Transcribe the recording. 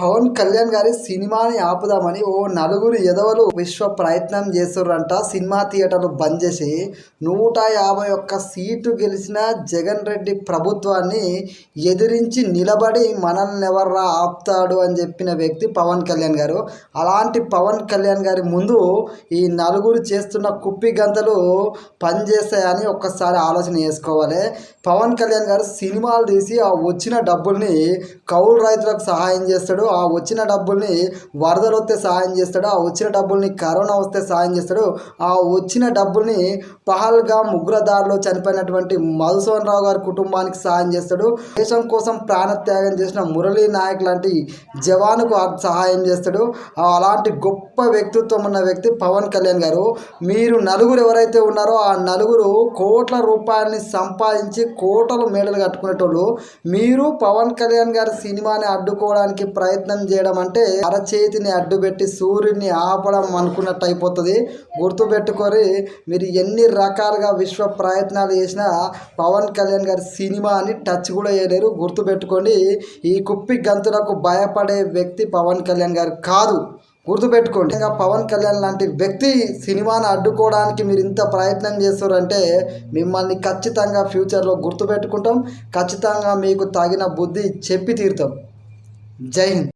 పవన్ కళ్యాణ్ గారి సినిమాని ఆపుదామని ఓ నలుగురు ఎదవలు విశ్వ ప్రయత్నం చేస్తుర్రంట. సినిమా థియేటర్లు బంద్ చేసి 151 సీటు గెలిచిన జగన్ రెడ్డి ప్రభుత్వాన్ని ఎదిరించి నిలబడి మనల్ని ఎవర్రా ఆపుతాడు అని చెప్పిన వ్యక్తి పవన్ కళ్యాణ్ గారు. అలాంటి పవన్ కళ్యాణ్ గారి ముందు ఈ నలుగురు చేస్తున్న కుప్పి గంతలు పనిచేస్తాయని ఒక్కసారి ఆలోచన చేసుకోవాలి. పవన్ కళ్యాణ్ గారు సినిమాలు తీసి ఆ వచ్చిన డబ్బుల్ని కౌలు రైతులకు సహాయం చేస్తాడు. ఆ వచ్చిన డబ్బుల్ని వరదలు వస్తే సహాయం చేస్తాడు. ఆ వచ్చిన డబ్బుల్ని కరోనా వస్తే సహాయం చేస్తాడు. ఆ వచ్చిన డబ్బుల్ని పహల్గామ్ ఉగ్రదాడిలో చనిపోయినటువంటి మధుసూదన్ రావు గారి కుటుంబానికి సహాయం చేస్తాడు. దేశం కోసం ప్రాణత్యాగం చేసిన మురళీ నాయక్ లాంటి జవానుకు సహాయం చేస్తాడు. అలాంటి గొప్ప వ్యక్తిత్వం ఉన్న వ్యక్తి పవన్ కళ్యాణ్ గారు. మీరు నలుగురు ఎవరైతే ఉన్నారో ఆ నలుగురు కోట్ల రూపాయలని సంపాదించి కోటలు మేడలు కట్టుకునేటోళ్ళు. మీరు పవన్ కళ్యాణ్ గారి సినిమాని అడ్డుకోవడానికి ప్రయత్నం చేయడం అంటే అరచేతిని అడ్డుపెట్టి సూర్యుడిని ఆపడం అనుకున్నట్టు అయిపోతుంది. గుర్తుపెట్టుకొని మీరు ఎన్ని రకాలుగా విశ్వ ప్రయత్నాలు చేసినా పవన్ కళ్యాణ్ గారి సినిమాని టచ్ కూడా చేయలేరు. గుర్తుపెట్టుకోండి, ఈ కుప్పి గంతులకు భయపడే వ్యక్తి పవన్ కళ్యాణ్ గారు కాదు. గుర్తుపెట్టుకోండి. ఇంకా పవన్ కళ్యాణ్ లాంటి వ్యక్తి సినిమాని అడ్డుకోవడానికి మీరు ఇంత ప్రయత్నం చేస్తారంటే మిమ్మల్ని ఖచ్చితంగా ఫ్యూచర్లో గుర్తుపెట్టుకుంటాం. ఖచ్చితంగా మీకు తగిన బుద్ధి చెప్పి తీరుతాం. జై హింద్.